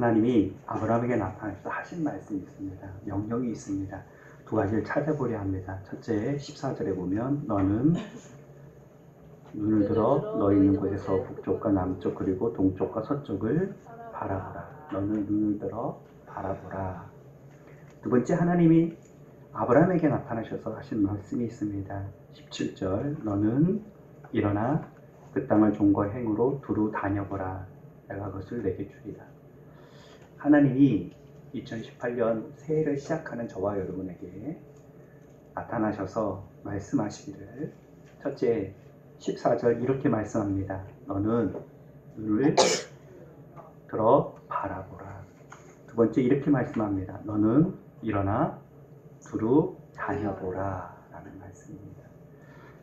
하나님이 아브라함에게 나타나셔서 하신 말씀이 있습니다. 명령이 있습니다. 두 가지를 찾아보려 합니다. 첫째, 14절에 보면 너는 눈을 들어 너 있는 곳에서 북쪽과 남쪽 그리고 동쪽과 서쪽을 바라보라. 너는 눈을 들어 바라보라. 두 번째, 하나님이 아브라함에게 나타나셔서 하신 말씀이 있습니다. 17절, 너는 일어나 그 땅을 종과 행으로 두루 다녀보라. 내가 그것을 내게 주리라. 하나님이 2018년 새해를 시작하는 저와 여러분에게 나타나셔서 말씀하시기를, 첫째 14절 이렇게 말씀합니다. 너는 눈을 들어 바라보라. 두 번째 이렇게 말씀합니다. 너는 일어나 두루 다녀보라 라는 말씀입니다.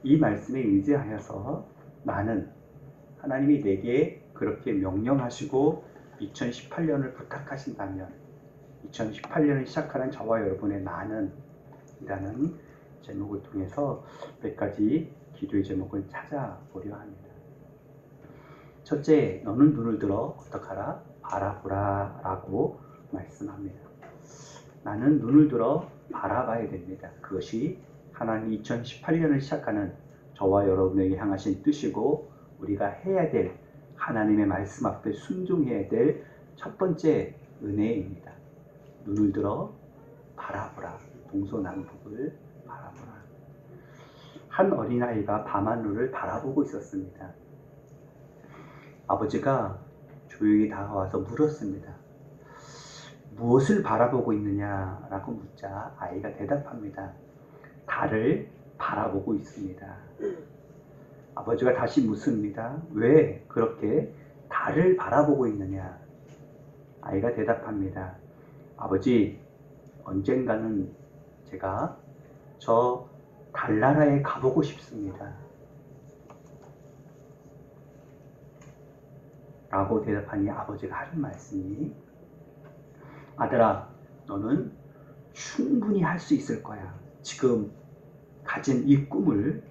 이 말씀에 의지하여서 나는 하나님이 내게 그렇게 명령하시고 2018년을 부탁하신다면 2018년을 시작하는 저와 여러분의 나는 이라는 제목을 통해서 몇 가지 기도의 제목을 찾아보려 합니다. 첫째, 너는 눈을 들어 어떡하라? 바라보라 라고 말씀합니다. 나는 눈을 들어 바라봐야 됩니다. 그것이 하나님 2018년을 시작하는 저와 여러분에게 향하신 뜻이고 우리가 해야 될 하나님의 말씀 앞에 순종해야 될 첫 번째 은혜입니다. 눈을 들어 바라보라. 동서남북을 바라보라. 한 어린아이가 밤하늘을 바라보고 있었습니다. 아버지가 조용히 다가와서 물었습니다. 무엇을 바라보고 있느냐라고 묻자 아이가 대답합니다. 달을 바라보고 있습니다. 아버지가 다시 묻습니다. 왜 그렇게 달을 바라보고 있느냐? 아이가 대답합니다. 아버지, 언젠가는 제가 저 달나라에 가보고 싶습니다. 라고 대답하니 아버지가 하는 말씀이, 아들아, 너는 충분히 할 수 있을 거야. 지금 가진 이 꿈을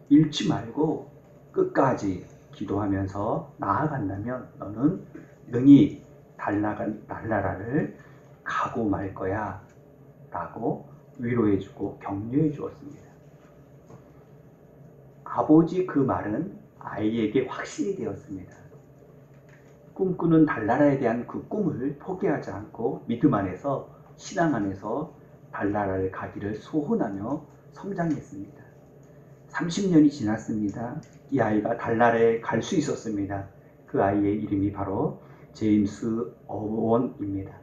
잃지 말고 끝까지 기도하면서 나아간다면 너는 능히 달나라를 가고 말 거야 라고 위로해주고 격려해 주었습니다. 아버지 그 말은 아이에게 확신이 되었습니다. 꿈꾸는 달나라에 대한 그 꿈을 포기하지 않고 믿음 안에서, 신앙 안에서 달나라를 가기를 소원하며 성장했습니다. 30년이 지났습니다. 이 아이가 달나라에 갈 수 있었습니다. 그 아이의 이름이 바로 제임스 어원입니다.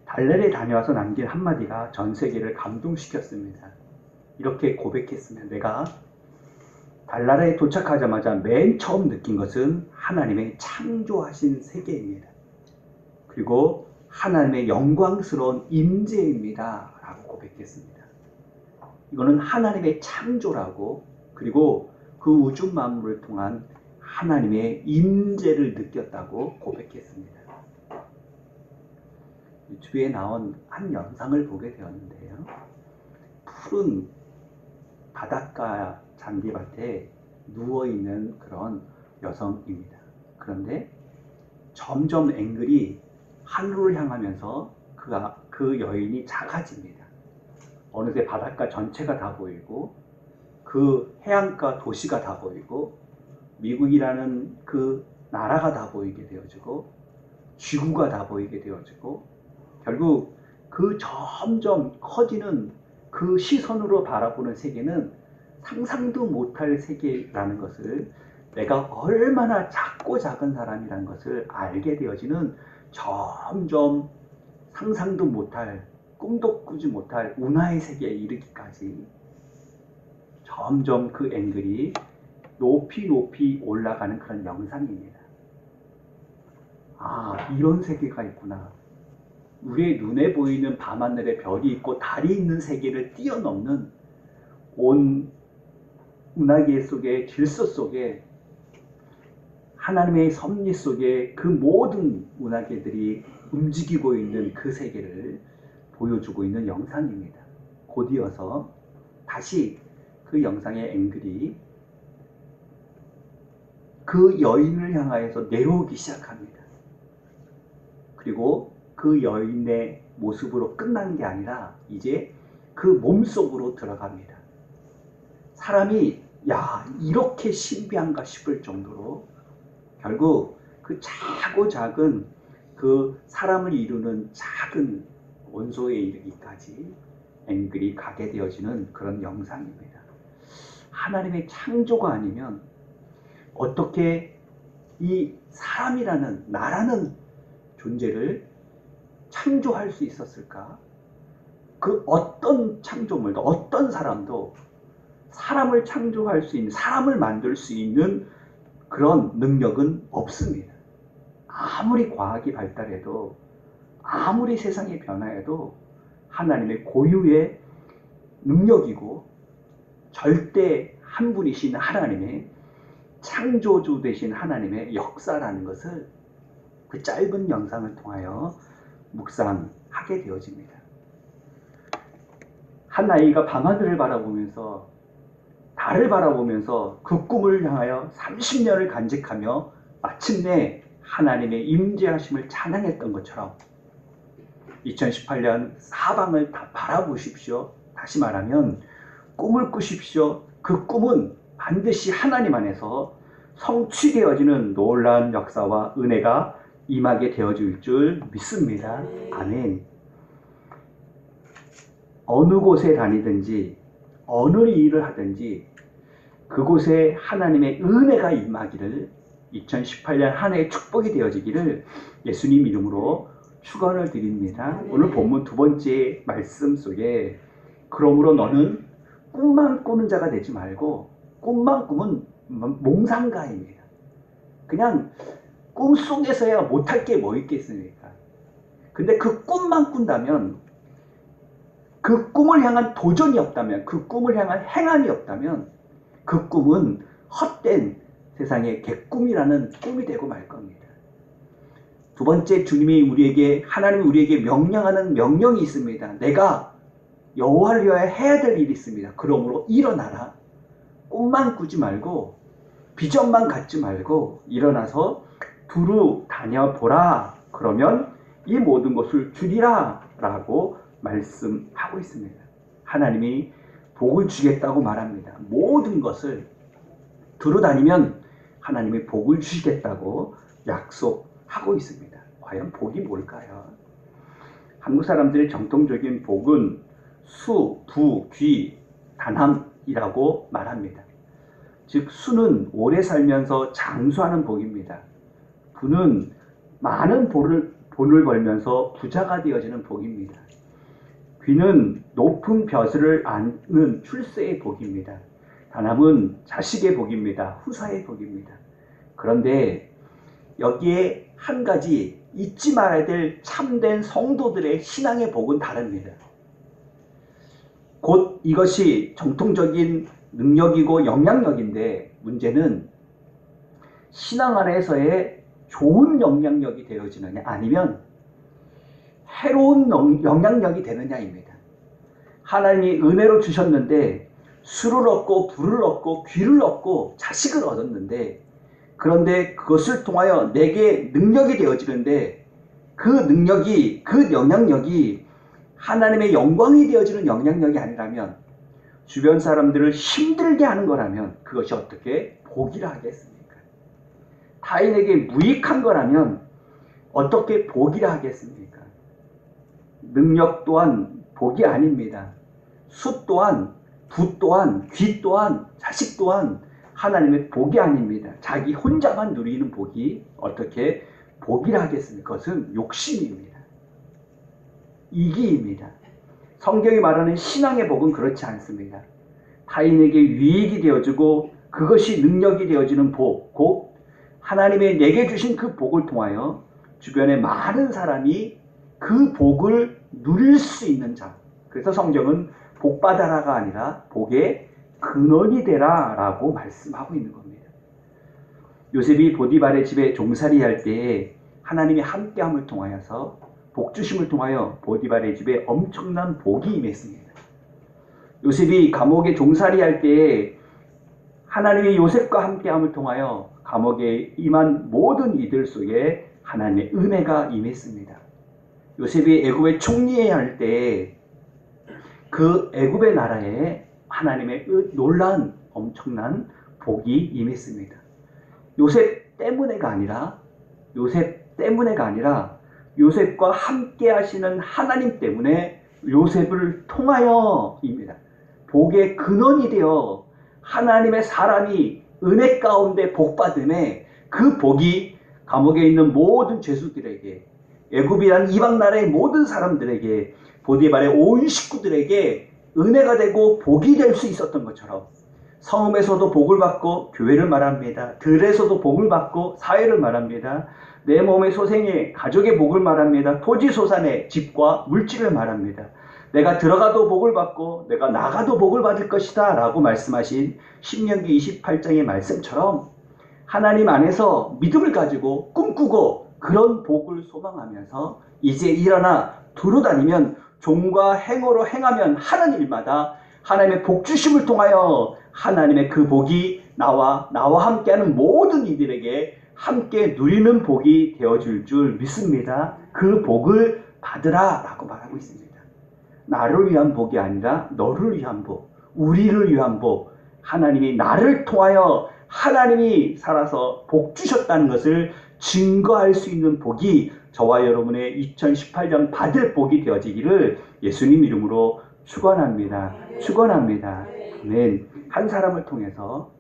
달나라에 다녀와서 남긴 한마디가 전 세계를 감동시켰습니다. 이렇게 고백했으면, 내가 달나라에 도착하자마자 맨 처음 느낀 것은 하나님의 창조하신 세계입니다. 그리고 하나님의 영광스러운 임재입니다 라고 고백했습니다. 이거는 하나님의 창조라고, 그리고 그 우주 만물을 통한 하나님의 임재를 느꼈다고 고백했습니다. 유튜브에 나온 한 영상을 보게 되었는데요. 푸른 바닷가 잔디밭에 누워있는 그런 여성입니다. 그런데 점점 앵글이 하늘을 향하면서 그 여인이 작아집니다. 어느새 바닷가 전체가 다 보이고 그 해안가 도시가 다 보이고 미국이라는 그 나라가 다 보이게 되어지고 지구가 다 보이게 되어지고 결국 그 점점 커지는 그 시선으로 바라보는 세계는 상상도 못할 세계라는 것을, 내가 얼마나 작고 작은 사람이라는 것을 알게 되어지는 점점 상상도 못할, 꿈도 꾸지 못할 운하의 세계에 이르기까지 점점 그 앵글이 높이 올라가는 그런 영상입니다. 아, 이런 세계가 있구나. 우리의 눈에 보이는 밤하늘에 별이 있고 달이 있는 세계를 뛰어넘는 온 운하계 속의 질서 속에, 하나님의 섭리 속에 그 모든 운하계들이 움직이고 있는 그 세계를 보여주고 있는 영상입니다. 곧이어서 다시 그 영상의 앵글이 그 여인을 향하여서 내려오기 시작합니다. 그리고 그 여인의 모습으로 끝나는 게 아니라 이제 그 몸속으로 들어갑니다. 사람이 야, 이렇게 신비한가 싶을 정도로 결국 그 작고 작은 그 사람을 이루는 작은 원소에 이르기까지 앵글이 가게 되어지는 그런 영상입니다. 하나님의 창조가 아니면 어떻게 이 사람이라는 나라는 존재를 창조할 수 있었을까? 그 어떤 창조물도 어떤 사람도 사람을 창조할 수 있는, 사람을 만들 수 있는 그런 능력은 없습니다. 아무리 과학이 발달해도, 아무리 세상이 변화해도 하나님의 고유의 능력이고 절대 한 분이신 하나님의 창조주 되신 하나님의 역사라는 것을 그 짧은 영상을 통하여 묵상하게 되어집니다. 한 아이가 밤하늘을 바라보면서 달을 바라보면서 그 꿈을 향하여 30년을 간직하며 마침내 하나님의 임재하심을 찬양했던 것처럼 2018년 사방을 다 바라보십시오. 다시 말하면 꿈을 꾸십시오. 그 꿈은 반드시 하나님 안에서 성취되어지는 놀라운 역사와 은혜가 임하게 되어질 줄 믿습니다. 아멘. 어느 곳에 다니든지 어느 일을 하든지 그곳에 하나님의 은혜가 임하기를 2018년 한 해의 축복이 되어지기를 예수님 이름으로 축원을 드립니다. 오늘 본문 두 번째 말씀 속에 그러므로 너는 꿈만 꾸는 자가 되지 말고 꿈만 꾸면 몽상가입니다. 그냥 꿈속에서야 못할 게 뭐 있겠습니까? 근데 그 꿈만 꾼다면 그 꿈을 향한 도전이 없다면 그 꿈을 향한 행함이 없다면 그 꿈은 헛된 세상의 개꿈이라는 꿈이 되고 말 겁니다. 두 번째 하나님이 우리에게 명령하는 명령이 있습니다. 내가 여호와를 위하여 해야 될 일이 있습니다. 그러므로 일어나라. 꿈만 꾸지 말고 비전만 갖지 말고 일어나서 두루 다녀보라. 그러면 이 모든 것을 주리라 라고 말씀하고 있습니다. 하나님이 복을 주겠다고 말합니다. 모든 것을 두루 다니면 하나님이 복을 주시겠다고 약속하고 있습니다. 과연 복이 뭘까요? 한국 사람들의 정통적인 복은 수, 부, 귀, 단함이라고 말합니다. 즉 수는 오래 살면서 장수하는 복입니다. 부는 많은 돈을 벌면서 부자가 되어지는 복입니다. 귀는 높은 벼슬을 안는 출세의 복입니다. 단함은 자식의 복입니다. 후사의 복입니다. 그런데 여기에 한 가지 잊지 말아야 될 참된 성도들의 신앙의 복은 다릅니다. 곧 이것이 정통적인 능력이고 영향력인데 문제는 신앙 안에서의 좋은 영향력이 되어지느냐 아니면 해로운 영향력이 되느냐입니다. 하나님이 은혜로 주셨는데 수를 얻고 부를 얻고 귀를 얻고 자식을 얻었는데 그런데 그것을 통하여 내게 능력이 되어지는데 그 능력이 그 영향력이 하나님의 영광이 되어지는 영향력이 아니라면 주변 사람들을 힘들게 하는 거라면 그것이 어떻게 복이라 하겠습니까? 타인에게 무익한 거라면 어떻게 복이라 하겠습니까? 능력 또한 복이 아닙니다. 수 또한 부 또한 귀 또한 자식 또한 하나님의 복이 아닙니다. 자기 혼자만 누리는 복이 어떻게 복이라 하겠습니까? 그것은 욕심입니다. 이기입니다. 성경이 말하는 신앙의 복은 그렇지 않습니다. 타인에게 유익이 되어지고 그것이 능력이 되어지는 복, 곧 하나님의 내게 주신 그 복을 통하여 주변의 많은 사람이 그 복을 누릴 수 있는 자. 그래서 성경은 복받아라가 아니라 복의 근원이 되라 라고 말씀하고 있는 겁니다. 요셉이 보디발의 집에 종살이 할 때에 하나님이 함께함을 통하여서 복주심을 통하여 보디발의 집에 엄청난 복이 임했습니다. 요셉이 감옥에 종살이 할 때에 하나님이 요셉과 함께함을 통하여 감옥에 임한 모든 이들 속에 하나님의 은혜가 임했습니다. 요셉이 애굽의 총리해야 할 때 그 애굽의 나라에 하나님의 놀라운 엄청난 복이 임했습니다. 요셉 때문에가 아니라 요셉과 함께 하시는 하나님 때문에 요셉을 통하여입니다. 복의 근원이 되어 하나님의 사람이 은혜 가운데 복받음에 그 복이 감옥에 있는 모든 죄수들에게, 애굽이란 이방 나라의 모든 사람들에게, 보디발의 온 식구들에게 은혜가 되고 복이 될 수 있었던 것처럼 성읍에서도 복을 받고 교회를 말합니다. 들에서도 복을 받고 사회를 말합니다. 내 몸의 소생에 가족의 복을 말합니다. 토지 소산의 집과 물질을 말합니다. 내가 들어가도 복을 받고 내가 나가도 복을 받을 것이다 라고 말씀하신 신명기 28장의 말씀처럼 하나님 안에서 믿음을 가지고 꿈꾸고 그런 복을 소망하면서 이제 일어나 두루 다니면 종과 행어로 행하면 하는 일마다 하나님의 복 주심을 통하여 하나님의 그 복이 나와 함께하는 모든 이들에게 함께 누리는 복이 되어줄 줄 믿습니다. 그 복을 받으라 라고 말하고 있습니다. 나를 위한 복이 아니라 너를 위한 복, 우리를 위한 복, 하나님이 나를 통하여 하나님이 살아서 복 주셨다는 것을 증거할 수 있는 복이 저와 여러분의 2018년 받을 복이 되어지기를 예수님 이름으로 축원합니다. 아멘. 한 사람을 통해서,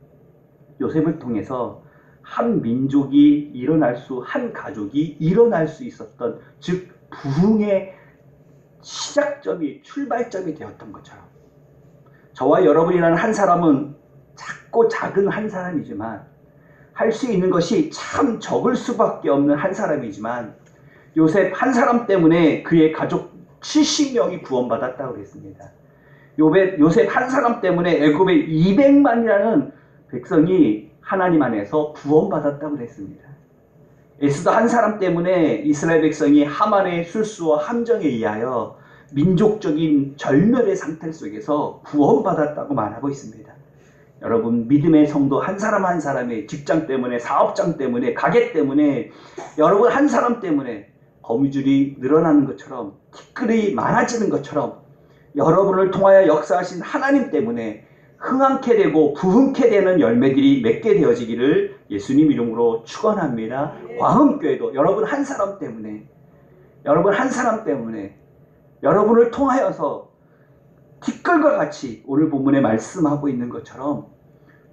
요셉을 통해서 한 민족이 한 가족이 일어날 수 있었던, 즉 부흥의 시작점이, 출발점이 되었던 것처럼 저와 여러분이라는 한 사람은 작고 작은 한 사람이지만 할 수 있는 것이 참 적을 수밖에 없는 한 사람이지만 요셉 한 사람 때문에 그의 가족 70명이 구원받았다고 그랬습니다. 요셉 한 사람 때문에 애굽의 200만이라는 백성이 하나님 안에서 구원받았다고 그랬습니다. 에스더 한 사람 때문에 이스라엘 백성이 하만의 술수와 함정에 의하여 민족적인 절멸의 상태 속에서 구원받았다고 말하고 있습니다. 여러분, 믿음의 성도 한 사람 한 사람의 직장 때문에, 사업장 때문에, 가게 때문에, 여러분 한 사람 때문에 거미줄이 늘어나는 것처럼, 티끌이 많아지는 것처럼 여러분을 통하여 역사하신 하나님 때문에 흥황케 되고 부흥케 되는 열매들이 맺게 되어지기를 예수님 이름으로 축원합니다. 광음교회도 여러분 한 사람 때문에, 여러분을 통하여서 티끌과 같이 오늘 본문에 말씀하고 있는 것처럼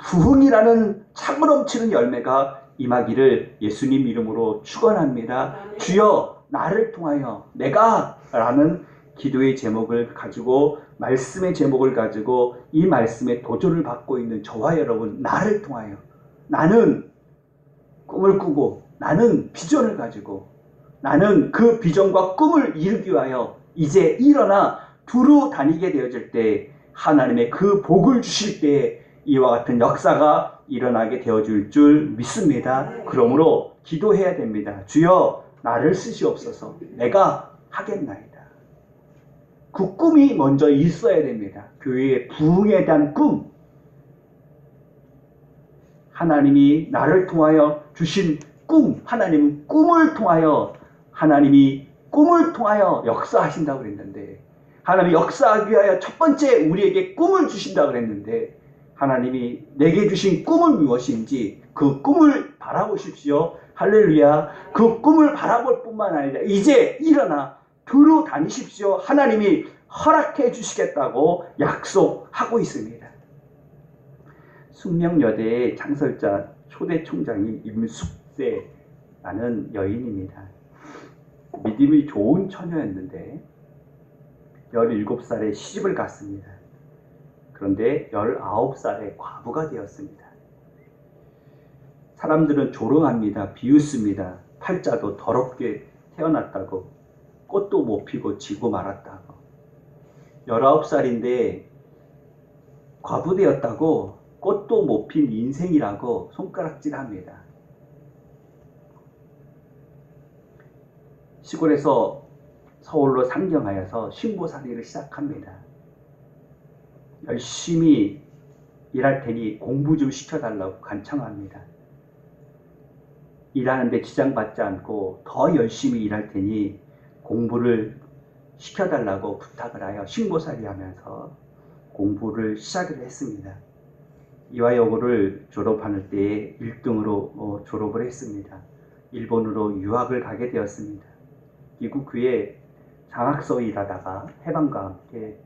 부흥이라는 차고 넘치는 열매가 임하기를 예수님 이름으로 축원합니다. 주여 나를 통하여 내가 라는 기도의 제목을 가지고, 말씀의 제목을 가지고 이 말씀의 도전을 받고 있는 저와 여러분, 나를 통하여, 나는 꿈을 꾸고 나는 비전을 가지고 나는 그 비전과 꿈을 이루기 위하여 이제 일어나 두루 다니게 되어질 때 하나님의 그 복을 주실 때 이와 같은 역사가 일어나게 되어줄 줄 믿습니다. 그러므로 기도해야 됩니다. 주여 나를 쓰시옵소서. 내가 하겠나이다. 그 꿈이 먼저 있어야 됩니다. 교회의 부흥에 대한 꿈, 하나님이 나를 통하여 주신 꿈, 하나님은 하나님이 꿈을 통하여 역사하신다고 그랬는데, 하나님이 역사하기 위하여 첫 번째 우리에게 꿈을 주신다고 그랬는데, 하나님이 내게 주신 꿈은 무엇인지 그 꿈을 바라보십시오. 할렐루야. 그 꿈을 바라볼 뿐만 아니라 이제 일어나 두루 다니십시오. 하나님이 허락해 주시겠다고 약속하고 있습니다. 숙명여대의 장설자 초대 총장인 임숙세라는 여인입니다. 믿음이 좋은 처녀였는데 17살에 시집을 갔습니다. 그런데 19살에 과부가 되었습니다. 사람들은 조롱합니다. 비웃습니다. 팔자도 더럽게 태어났다고, 꽃도 못 피고 지고 말았다고, 19살인데 과부되었다고 꽃도 못 핀 인생이라고 손가락질합니다. 시골에서 서울로 상경하여서 신고살이를 시작합니다. 열심히 일할 테니 공부 좀 시켜달라고 간청합니다. 일하는데 지장받지 않고 더 열심히 일할 테니 공부를 시켜달라고 부탁을 하여 신고살이 하면서 공부를 시작을 했습니다. 이화여고를 졸업하는 때에 1등으로 졸업을 했습니다. 일본으로 유학을 가게 되었습니다. 미국 후에 장학서 일하다가 해방과 함께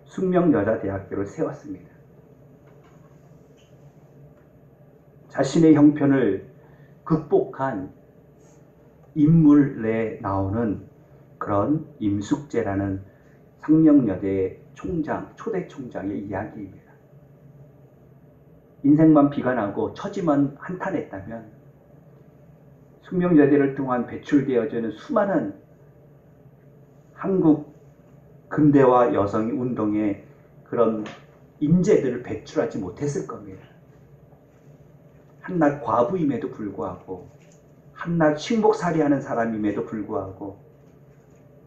숙명여자대학교를 세웠습니다. 자신의 형편을 극복한 인물에 나오는 그런 임숙재라는 상명여대 총장, 초대 총장의 이야기입니다. 인생만 비관하고 처지만 한탄했다면 숙명여대를 통한 배출되어지는 수많은 한국 근대화 여성 운동의 그런 인재들을 배출하지 못했을 겁니다. 한낱 과부임에도 불구하고 한낱 신복살이하는 사람임에도 불구하고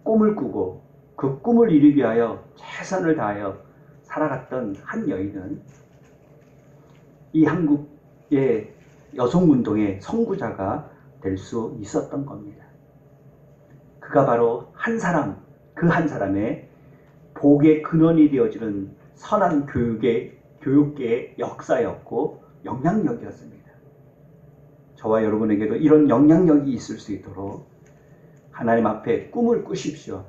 꿈을 꾸고 그 꿈을 이루기 위하여 최선을 다하여 살아갔던 한 여인은 이 한국의 여성운동의 선구자가 될 수 있었던 겁니다. 그가 바로 한 사람, 그 한 사람의 복의 근원이 되어지는 선한 교육계의 역사였고 영향력이었습니다. 저와 여러분에게도 이런 영향력이 있을 수 있도록 하나님 앞에 꿈을 꾸십시오.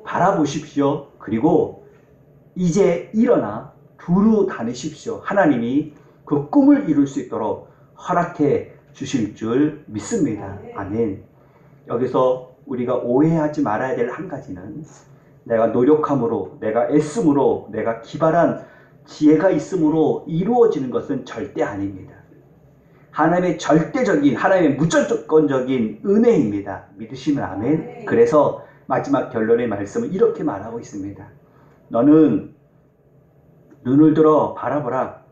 바라보십시오. 그리고 이제 일어나 두루 다니십시오. 하나님이 그 꿈을 이룰 수 있도록 허락해 주실 줄 믿습니다. 아멘. 여기서 우리가 오해하지 말아야 될 한 가지는 내가 노력함으로, 내가 애씀으로, 내가 기발한 지혜가 있음으로 이루어지는 것은 절대 아닙니다. 하나님의 절대적인, 하나님의 무조건적인 은혜입니다. 믿으시면 아멘. 그래서 마지막 결론의 말씀을 이렇게 말하고 있습니다. 너는 눈을 들어 바라보라.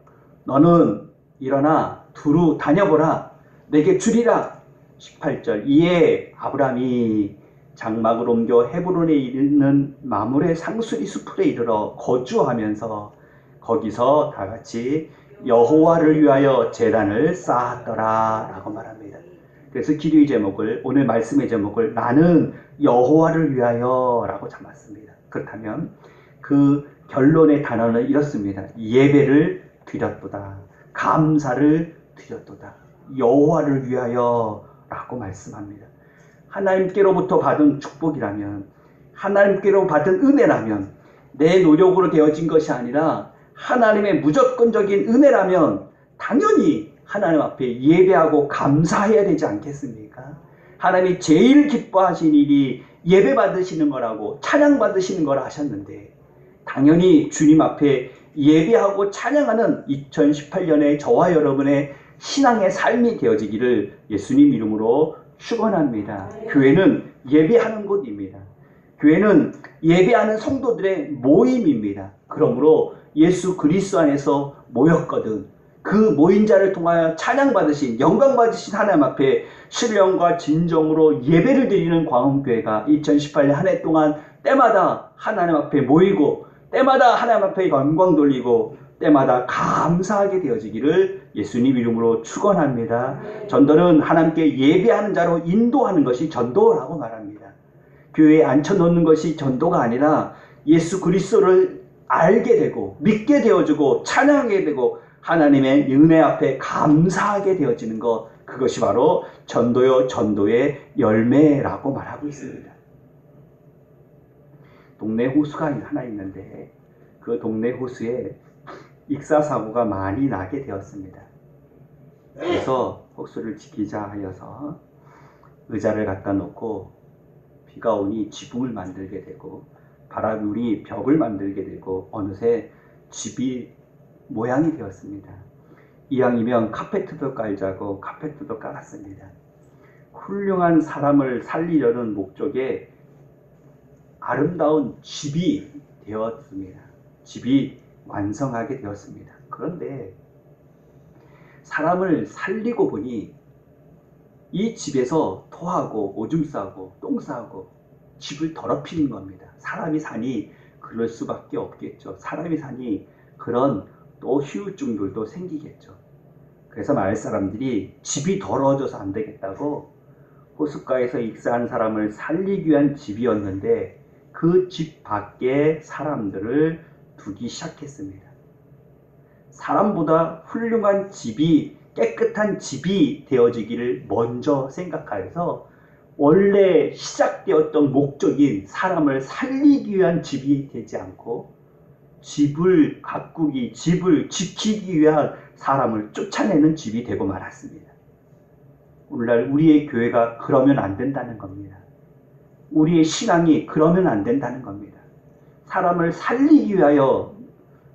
너는 일어나 두루 다녀보라. 내게 주리라. 18절. 이에 아브라함이 장막을 옮겨 헤브론에 있는 마므레 상수리 숲에 이르러 거주하면서 거기서 다 같이 여호와를 위하여 제단을 쌓았더라 라고 말합니다. 그래서 기도의 제목을, 오늘 말씀의 제목을 나는 여호와를 위하여 라고 잡았습니다. 그렇다면 그 결론의 단어는 이렇습니다. 예배를 드렸도다. 감사를 드렸도다. 여호와를 위하여 라고 말씀합니다. 하나님께로부터 받은 축복이라면, 하나님께로 받은 은혜라면, 내 노력으로 되어진 것이 아니라 하나님의 무조건적인 은혜라면 당연히 하나님 앞에 예배하고 감사해야 되지 않겠습니까? 하나님이 제일 기뻐하신 일이 예배 받으시는 거라고, 찬양 받으시는 거라 하셨는데 당연히 주님 앞에 예배하고 찬양하는 2018년에 저와 여러분의 신앙의 삶이 되어지기를 예수님 이름으로 축원합니다. 교회는 예배하는 곳입니다. 교회는 예배하는 성도들의 모임입니다. 그러므로 예수 그리스도 안에서 모였거든 그 모인 자를 통하여 찬양받으신, 영광받으신 하나님 앞에 신령과 진정으로 예배를 드리는 광흥교회가 2018년 한 해 동안 때마다 하나님 앞에 모이고 때마다 하나님 앞에 영광 돌리고 때마다 감사하게 되어지기를 예수님 이름으로 축원합니다. 전도는 하나님께 예배하는 자로 인도하는 것이 전도라고 말합니다. 교회에 앉혀놓는 것이 전도가 아니라 예수 그리스도를 알게 되고 믿게 되어지고 찬양하게 되고 하나님의 은혜 앞에 감사하게 되어지는 것, 그것이 바로 전도요, 전도의 열매라고 말하고 있습니다. 동네 호수가 하나 있는데 그 동네 호수에 익사사고가 많이 나게 되었습니다. 그래서 호수를 지키자 하여서 의자를 갖다 놓고 비가 오니 지붕을 만들게 되고 바람이 오니 벽을 만들게 되고 어느새 집이 모양이 되었습니다. 이왕이면 카페트도 깔자고 카페트도 깔았습니다. 훌륭한 사람을 살리려는 목적에 아름다운 집이 되었습니다. 집이 완성하게 되었습니다. 그런데 사람을 살리고 보니 이 집에서 토하고 오줌 싸고 똥 싸고 집을 더럽히는 겁니다. 사람이 사니 그럴 수밖에 없겠죠. 사람이 사니 그런 또 후유증들도 생기겠죠. 그래서 마을 사람들이 집이 더러워져서 안 되겠다고 호숫가에서 익사한 사람을 살리기 위한 집이었는데 그 집 밖에 사람들을 두기 시작했습니다. 사람보다 훌륭한 집이, 깨끗한 집이 되어지기를 먼저 생각하여서 원래 시작되었던 목적인 사람을 살리기 위한 집이 되지 않고 집을 가꾸기, 집을 지키기 위한 사람을 쫓아내는 집이 되고 말았습니다. 오늘날 우리의 교회가 그러면 안 된다는 겁니다. 우리의 신앙이 그러면 안 된다는 겁니다. 사람을 살리기 위하여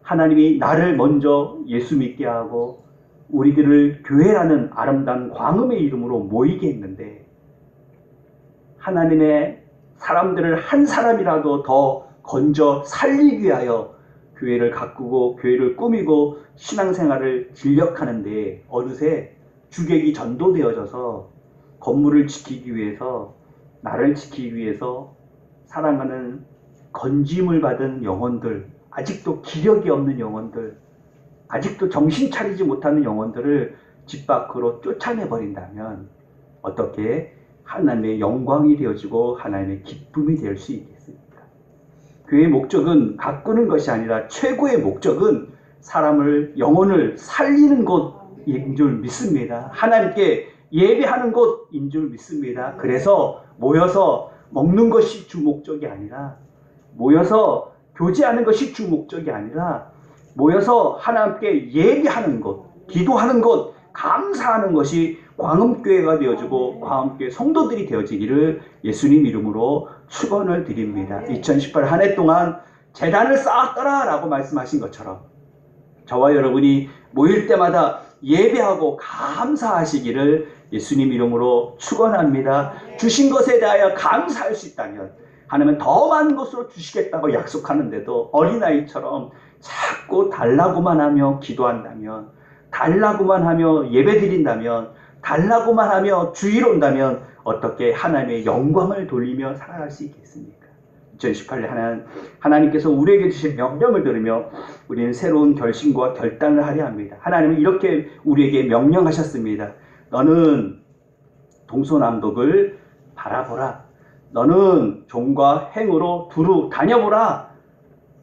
하나님이 나를 먼저 예수 믿게 하고 우리들을 교회라는 아름다운 광음의 이름으로 모이게 했는데 하나님의 사람들을 한 사람이라도 더 건져 살리기 위하여 교회를 가꾸고 교회를 꾸미고 신앙생활을 진력하는데 어느새 주객이 전도되어져서 건물을 지키기 위해서 나를 지키기 위해서 사랑하는 건짐을 받은 영혼들, 아직도 기력이 없는 영혼들, 아직도 정신 차리지 못하는 영혼들을 집 밖으로 쫓아내버린다면 어떻게 하나님의 영광이 되어지고 하나님의 기쁨이 될 수 있겠습니까? 교회의 목적은 가꾸는 것이 아니라 최고의 목적은 사람을, 영혼을 살리는 곳인 줄 믿습니다. 하나님께 예배하는 곳인 줄 믿습니다. 그래서 모여서 먹는 것이 주 목적이 아니라, 모여서 교제하는 것이 주 목적이 아니라, 모여서 하나님께 예배하는 곳, 기도하는 곳, 감사하는 것이 광음교회가 되어지고 광음교회 성도들이 되어지기를 예수님 이름으로 축원을 드립니다. 2018 한 해 동안 재단을 쌓았더라 라고 말씀하신 것처럼 저와 여러분이 모일 때마다 예배하고 감사하시기를 예수님 이름으로 축원합니다. 주신 것에 대하여 감사할 수 있다면 하나님은 더 많은 것으로 주시겠다고 약속하는데도 어린아이처럼 자꾸 달라고만 하며 기도한다면, 달라고만 하며 예배드린다면, 달라고만 하며 주일 온다면 어떻게 하나님의 영광을 돌리며 살아갈 수 있겠습니까? 2018년 하나님께서 우리에게 주신 명령을 들으며 우리는 새로운 결심과 결단을 하려 합니다. 하나님은 이렇게 우리에게 명령하셨습니다. 너는 동서남북을 바라보라. 너는 종과 행으로 두루 다녀보라.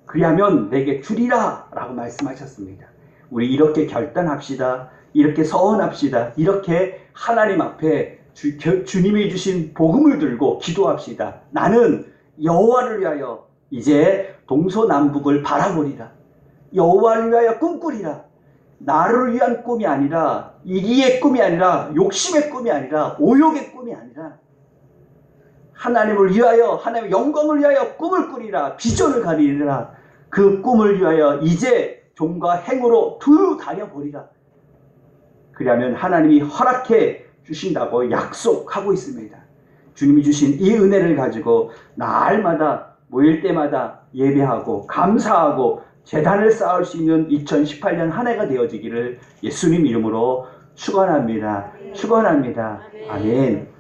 그리하면 내게 주리라 라고 말씀하셨습니다. 우리 이렇게 결단합시다. 이렇게 서원합시다. 이렇게 하나님 앞에 주님이 주신 복음을 들고 기도합시다. 나는 여호와를 위하여 이제 동서남북을 바라보리라. 여호와를 위하여 꿈꾸리라. 나를 위한 꿈이 아니라, 이기의 꿈이 아니라, 욕심의 꿈이 아니라, 오욕의 꿈이 아니라 하나님을 위하여, 하나님의 영광을 위하여 꿈을 꾸리라. 비전을 가리리라. 그 꿈을 위하여 이제 종과 행으로 두루 다녀보리라. 그러면 하나님이 허락해 주신다고 약속하고 있습니다. 주님이 주신 이 은혜를 가지고 날마다 모일 때마다 예배하고 감사하고 제단을 쌓을 수 있는 2018년 한 해가 되어지기를 예수님 이름으로 축원합니다. 축원합니다. 아멘.